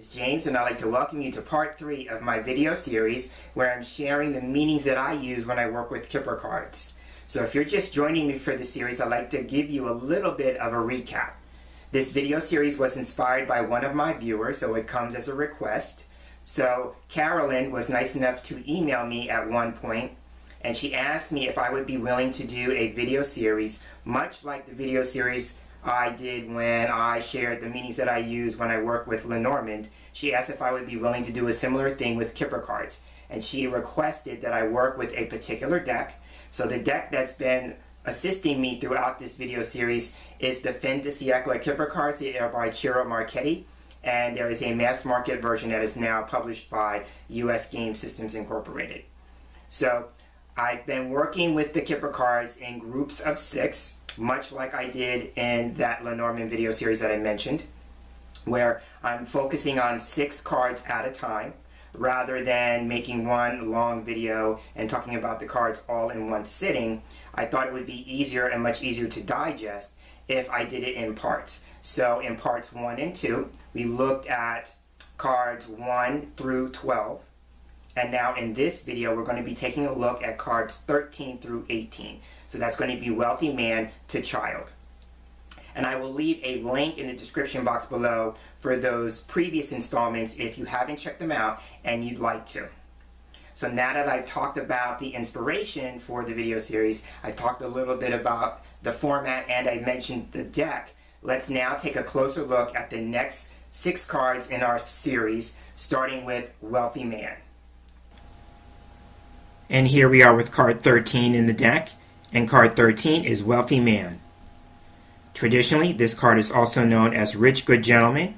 is James, and I'd like to welcome you to part 3 of my video series where I'm sharing the meanings that I use when I work with Kipper cards. So if you're just joining me for this series, I'd like to give you a little bit of a recap. This video series was inspired by one of my viewers, so it comes as a request. So Carolyn was nice enough to email me at one point, and she asked me if I would be willing to do a video series, much like the video series I did when I shared the meanings that I use when I work with Lenormand. She asked if I would be willing to do a similar thing with Kipper cards, and she requested that I work with a particular deck. So the deck that's been assisting me throughout this video series is the fin de Siècle Kipper cards by Ciro Marchetti, and there is a mass market version that is now published by US Game Systems Incorporated. So I've been working with the Kipper cards in groups of 6, much like I did in that Lenormand video series that I mentioned, where I'm focusing on 6 cards at a time rather than making one long video and talking about the cards all in one sitting. I thought it would be easier and much easier to digest if I did it in parts. So in parts 1 and 2, we looked at cards 1 through 12. And now in this video, we're going to be taking a look at cards 13 through 18. So that's going to be wealthy man to child. And I will leave a link in the description box below for those previous installments if you haven't checked them out and you'd like to. So now that I've talked about the inspiration for the video series, I've talked a little bit about the format, and I mentioned the deck. Let's now take a closer look at the next 6 cards in our series, starting with Wealthy Man. And here we are with card 13 in the deck, and card 13 is Wealthy Man. Traditionally, this card is also known as Rich Good Gentleman,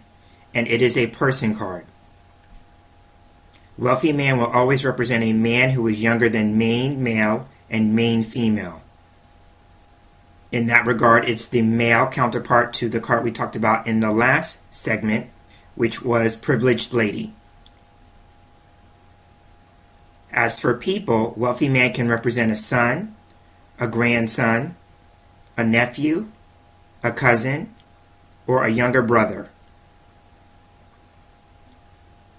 and it is a person card. Wealthy Man will always represent a man who is younger than main male and main female. In that regard, it's the male counterpart to the card we talked about in the last segment, which was Privileged Lady. As for people, Wealthy Man can represent a son, a grandson, a nephew, a cousin, or a younger brother.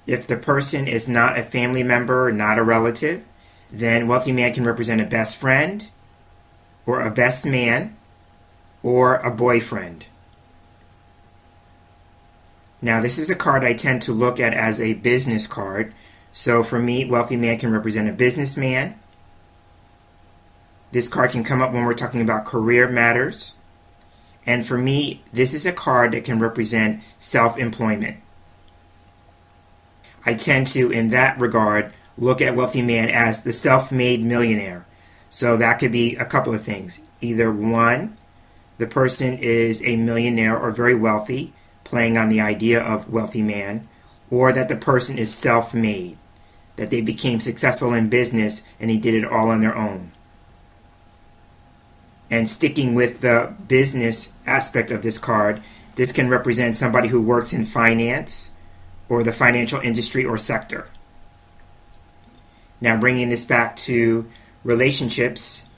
If the person is not a family member or not a relative, then Wealthy Man can represent a best friend, or a best man, or a boyfriend. Now, this is a card I tend to look at as a business card. So for me, Wealthy Man can represent a businessman. This card can come up when we're talking about career matters. And for me, this is a card that can represent self-employment. I tend to, in that regard, look at Wealthy Man as the self-made millionaire. So that could be a couple of things. Either 1, the person is a millionaire or very wealthy, playing on the idea of wealthy man, or that the person is self-made, that they became successful in business and they did it all on their own. And sticking with the business aspect of this card, this can represent somebody who works in finance or the financial industry or sector. Now, bringing this back to relationships,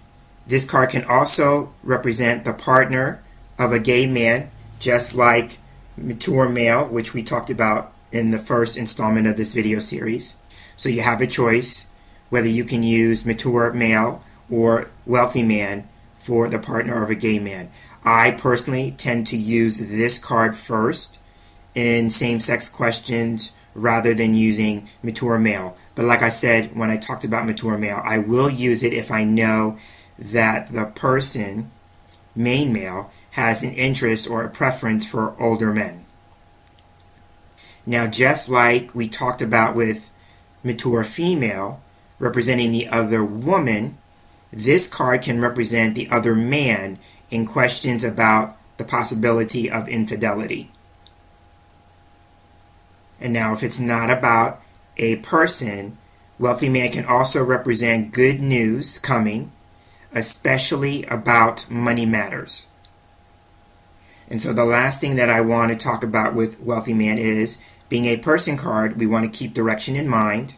this card can also represent the partner of a gay man, just like mature male, which we talked about in the first installment of this video series. So you have a choice whether you can use mature male or wealthy man for the partner of a gay man. I personally tend to use this card first in same-sex questions rather than using mature male. But like I said, when I talked about mature male, I will use it if I know that the person, main male, has an interest or a preference for older men. Now, just like we talked about with mature female representing the other woman, this card can represent the other man in questions about the possibility of infidelity. And now, if it's not about a person, Wealthy Man can also represent good news coming, especially about money matters. And so the last thing that I want to talk about with Wealthy Man is, being a person card, we want to keep direction in mind.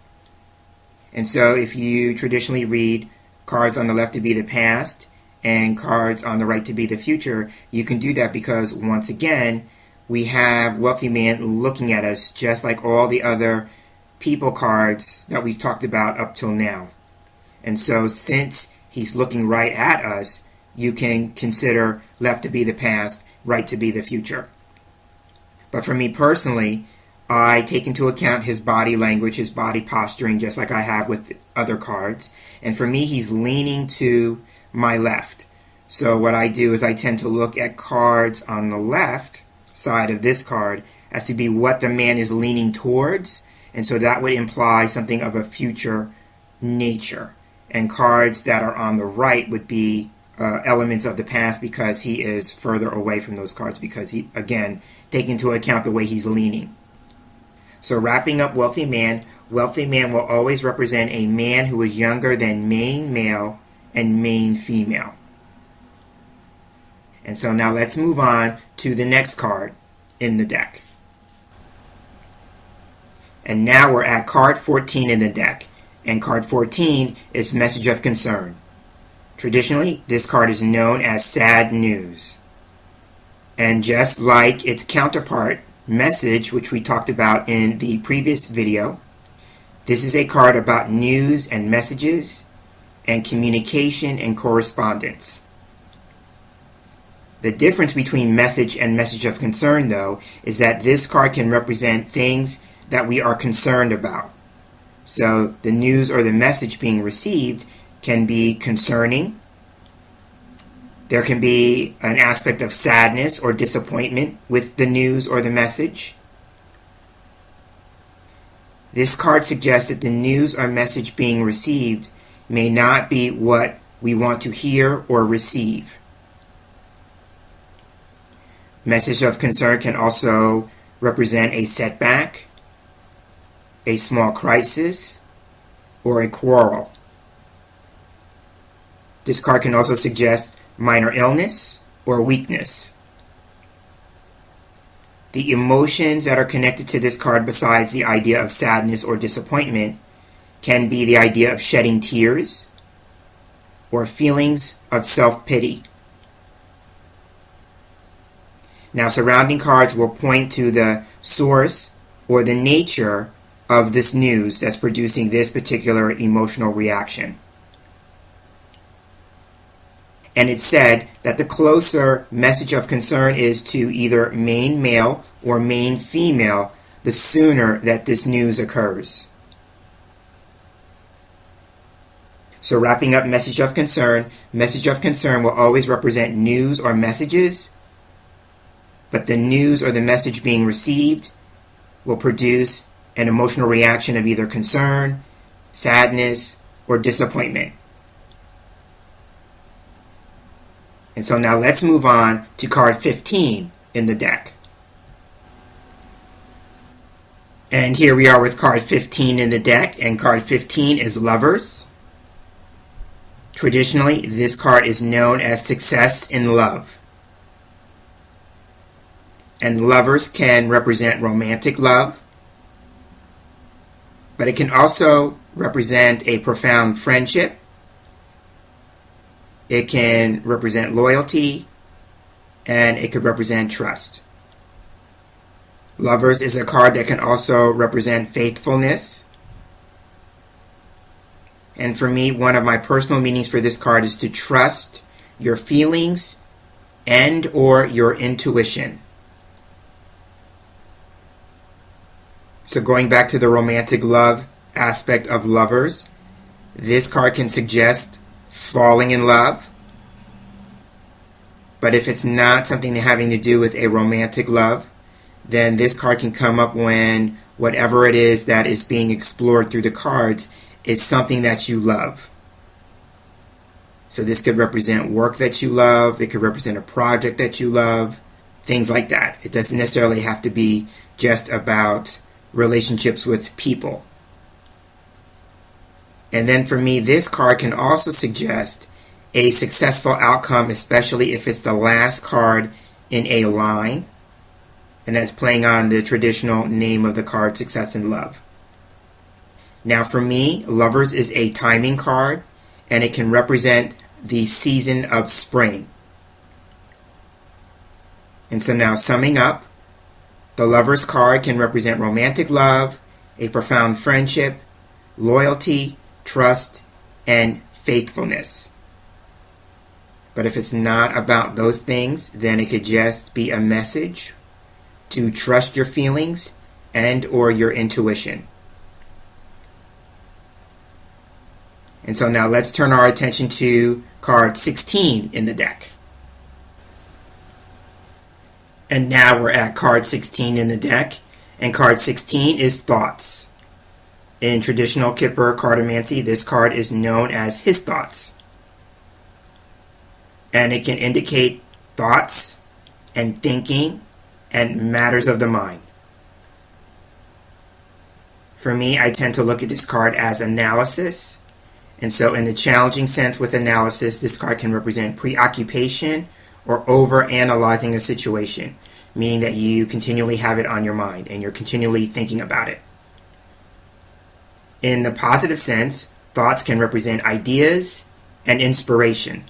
And so if you traditionally read cards on the left to be the past and cards on the right to be the future, you can do that because, once again, we have wealthy man looking at us just like all the other people cards that we've talked about up till now. And so since he's looking right at us, you can consider left to be the past, right to be the future. But for me personally, I take into account his body language, his body posturing, just like I have with other cards. And for me, he's leaning to my left. So what I do is I tend to look at cards on the left side of this card as to be what the man is leaning towards. And so that would imply something of a future nature. And cards that are on the right would be elements of the past because he is further away from those cards because he, again, take into account the way he's leaning. So wrapping up wealthy man will always represent a man who is younger than main male and main female. And so now let's move on to the next card in the deck. And now we're at card 14 in the deck. And card 14 is message of concern. Traditionally, this card is known as sad news. And just like its counterpart, message, which we talked about in the previous video, this is a card about news and messages and communication and correspondence. The difference between message and message of concern, though, is that this card can represent things that we are concerned about. So the news or the message being received can be concerning. There can be an aspect of sadness or disappointment with the news or the message. This card suggests that the news or message being received may not be what we want to hear or receive. Message of concern can also represent a setback, a small crisis, or a quarrel. This card can also suggest minor illness or weakness. The emotions that are connected to this card besides the idea of sadness or disappointment can be the idea of shedding tears or feelings of self-pity. Now, surrounding cards will point to the source or the nature of this news that's producing this particular emotional reaction. And it's said that the closer message of concern is to either main male or main female, the sooner that this news occurs. So wrapping up message of concern will always represent news or messages, but the news or the message being received will produce an emotional reaction of either concern, sadness, or disappointment. And so now let's move on to card 15 in the deck. And here we are with card 15 in the deck, and card 15 is Lovers. Traditionally, this card is known as success in love. And lovers can represent romantic love, but it can also represent a profound friendship. It can represent loyalty, and it could represent trust. Lovers is a card that can also represent faithfulness. And for me, one of my personal meanings for this card is to trust your feelings and or your intuition. So going back to the romantic love aspect of Lovers, this card can suggest falling in love. But if it's not something having to do with a romantic love, then this card can come up when whatever it is that is being explored through the cards is something that you love. So this could represent work that you love. It could represent a project that you love. Things like that. It doesn't necessarily have to be just about relationships with people. And then for me, this card can also suggest a successful outcome, especially if it's the last card in a line. And that's playing on the traditional name of the card, Success in Love. Now for me, Lovers is a timing card, and it can represent the season of spring. And so now summing up, The Lover's card can represent romantic love, a profound friendship, loyalty, trust, and faithfulness. But if it's not about those things, then it could just be a message to trust your feelings and or your intuition. And so now let's turn our attention to card 16 in the deck. And now we're at card 16 in the deck, and card 16 is thoughts. In traditional Kipper cartomancy, this card is known as his thoughts. And it can indicate thoughts and thinking and matters of the mind. For me, I tend to look at this card as analysis. And so in the challenging sense with analysis, this card can represent preoccupation or over-analyzing a situation, meaning that you continually have it on your mind and you're continually thinking about it. In the positive sense, thoughts can represent ideas and inspiration.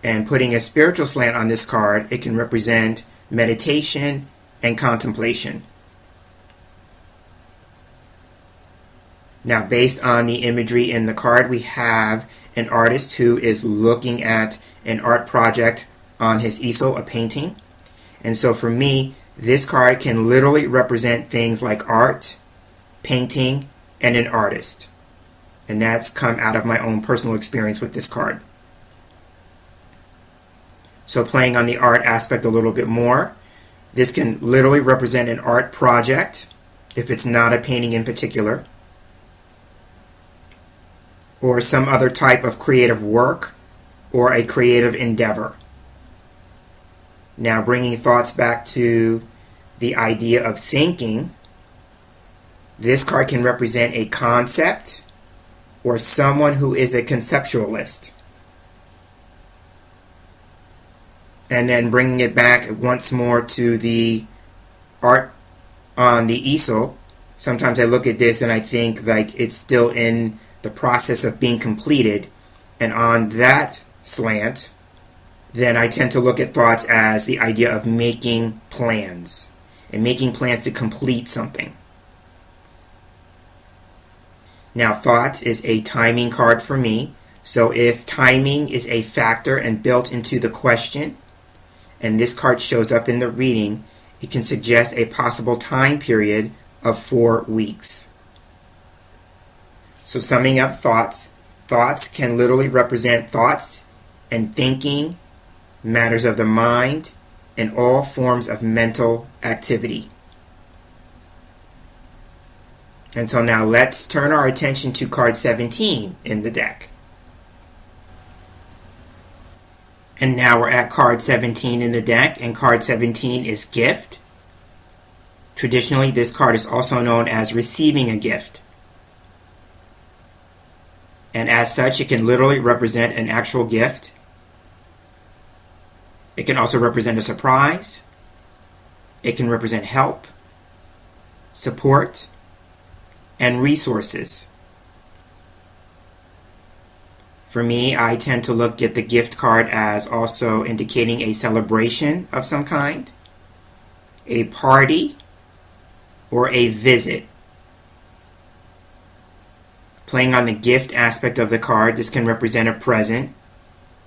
And putting a spiritual slant on this card, it can represent meditation and contemplation. Now, based on the imagery in the card, we have an artist who is looking at an art project on his easel, a painting. And so for me, this card can literally represent things like art, painting, and an artist. And that's come out of my own personal experience with this card. So playing on the art aspect a little bit more, this can literally represent an art project, if it's not a painting in particular, or some other type of creative work or a creative endeavor. Now, bringing thoughts back to the idea of thinking, this card can represent a concept or someone who is a conceptualist. And then bringing it back once more to the art on the easel, sometimes I look at this and I think like it's still in the process of being completed. And on that slant, then I tend to look at thoughts as the idea of making plans and making plans to complete something. Now, thoughts is a timing card for me. So if timing is a factor and built into the question, and this card shows up in the reading, it can suggest a possible time period of 4 weeks. So summing up thoughts, thoughts can literally represent thoughts and thinking, matters of the mind, and all forms of mental activity. And so now let's turn our attention to card 17 in the deck. And now we're at card 17 in the deck, and card 17 is gift. Traditionally, this card is also known as receiving a gift. And as such, it can literally represent an actual gift. It can also represent a surprise. It can represent help, support, and resources. For me, I tend to look at the gift card as also indicating a celebration of some kind, a party, or a visit. Playing on the gift aspect of the card, this can represent a present,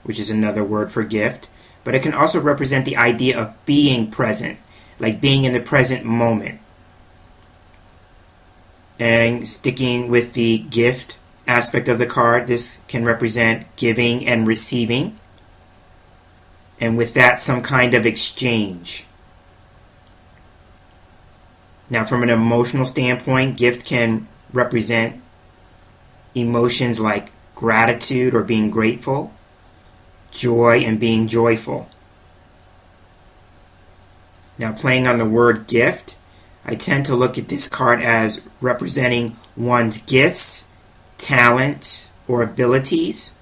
which is another word for gift, but it can also represent the idea of being present, like being in the present moment. And sticking with the gift aspect of the card, this can represent giving and receiving, and with that, some kind of exchange. Now, from an emotional standpoint, gift can represent emotions like gratitude or being grateful, joy and being joyful. Now, playing on the word gift, I tend to look at this card as representing one's gifts, talents, or abilities.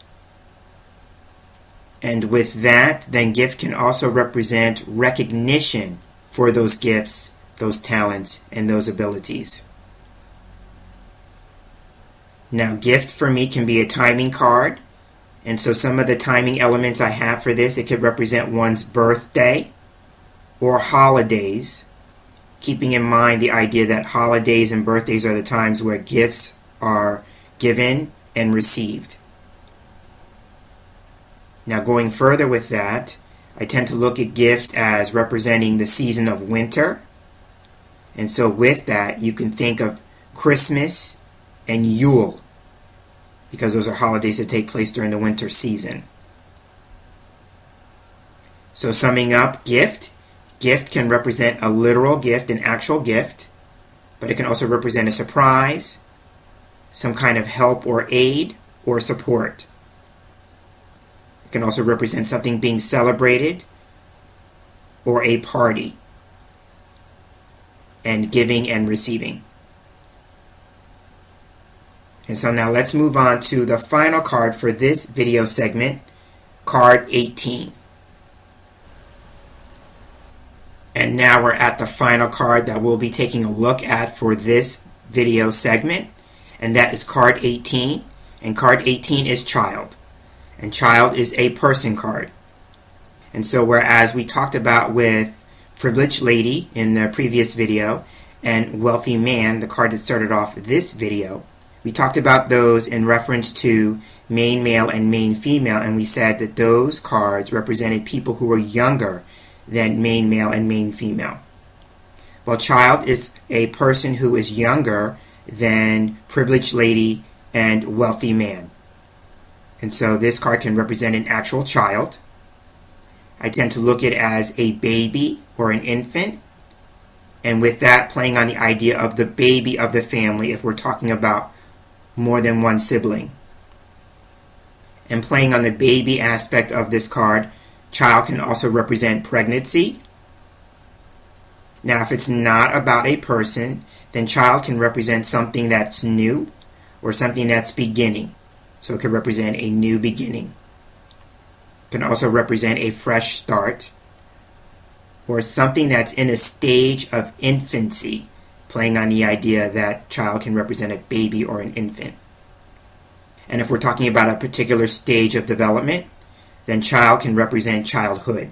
And with that, then gift can also represent recognition for those gifts, those talents, and those abilities. Now, gift for me can be a timing card. And so some of the timing elements I have for this, it could represent one's birthday, or holidays, keeping in mind the idea that holidays and birthdays are the times where gifts are given and received. Now, going further with that, I tend to look at gift as representing the season of winter. And so with that, you can think of Christmas and Yule, because those are holidays that take place during the winter season. So summing up, gift can represent a literal gift, an actual gift, but it can also represent a surprise, some kind of help or aid or support. It can also represent something being celebrated or a party, and giving and receiving. And so now let's move on to the final card for this video segment, card 18. And now we're at the final card that we'll be taking a look at for this video segment, and that is card 18. And card 18 is child. And child is a person card. And so whereas we talked about with privileged lady in the previous video and wealthy man, the card that started off this video, we talked about those in reference to main male and main female, and we said that those cards represented people who were younger than main male and main female. Well, child is a person who is younger than privileged lady and wealthy man. And so this card can represent an actual child. I tend to look at it as a baby or an infant. And with that, playing on the idea of the baby of the family if we're talking about more than one sibling. And playing on the baby aspect of this card, child can also represent pregnancy. Now, if it's not about a person, then child can represent something that's new or something that's beginning. So it could represent a new beginning. It can also represent a fresh start or something that's in a stage of infancy, playing on the idea that child can represent a baby or an infant. And if we're talking about a particular stage of development, then child can represent childhood.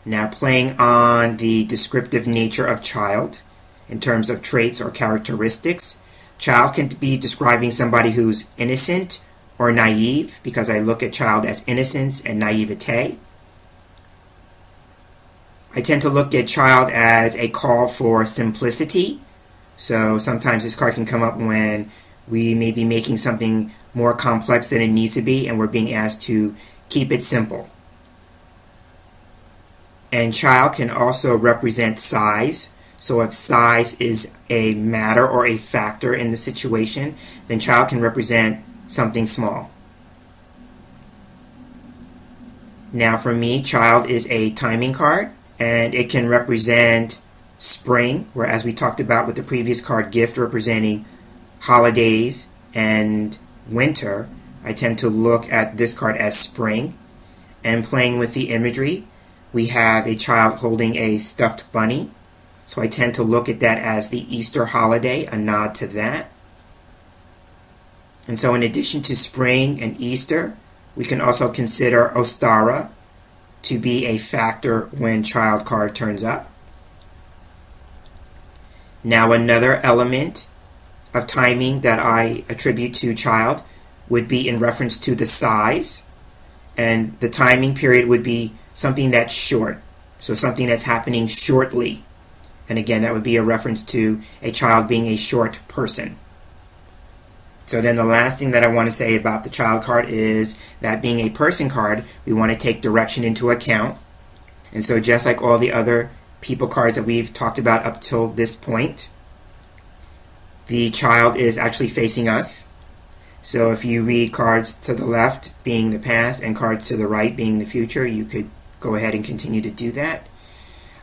Now, playing on the descriptive nature of child in terms of traits or characteristics, child can be describing somebody who's innocent or naive, because I look at child as innocence and naivete. I tend to look at child as a call for simplicity. So sometimes this card can come up when we may be making something more complex than it needs to be, and we're being asked to keep it simple. And child can also represent size. So if size is a matter or a factor in the situation, then child can represent something small. Now for me, child is a timing card, and it can represent spring, whereas we talked about with the previous card, gift, representing holidays and winter. I tend to look at this card as spring. And playing with the imagery, we have a child holding a stuffed bunny. So I tend to look at that as the Easter holiday, a nod to that. And so in addition to spring and Easter, we can also consider Ostara to be a factor when child card turns up. Now another element of timing that I attribute to child would be in reference to the size. And the timing period would be something that's short. So something that's happening shortly. And again, that would be a reference to a child being a short person. So then the last thing that I want to say about the child card is that being a person card, we want to take direction into account. And so just like all the other people cards that we've talked about up till this point, the child is actually facing us. So if you read cards to the left being the past and cards to the right being the future, you could go ahead and continue to do that.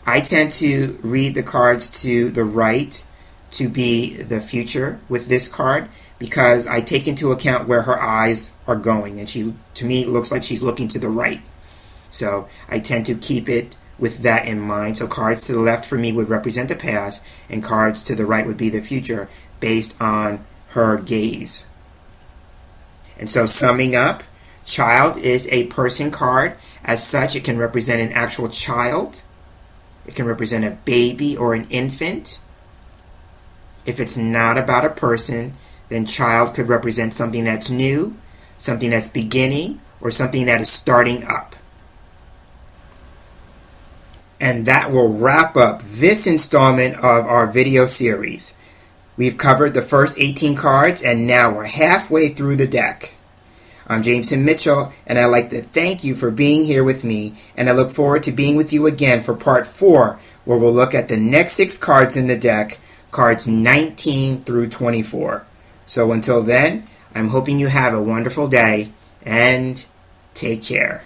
I tend to read the cards to the right to be the future with this card, because I take into account where her eyes are going, and she, to me, it looks like she's looking to the right. So I tend to keep it with that in mind. So cards to the left for me would represent the past, and cards to the right would be the future based on her gaze. And so summing up, Child is a person card. As such, it can represent an actual child. It can represent a baby or an infant. If it's not about a person, then child could represent something that's new, something that's beginning, or something that is starting up. And that will wrap up this installment of our video series. We've covered the first 18 cards, and now we're halfway through the deck. I'm James Himm Mitchell, and I'd like to thank you for being here with me, and I look forward to being with you again for part 4, where we'll look at the next 6 cards in the deck, cards 19 through 24. So until then, I'm hoping you have a wonderful day, and take care.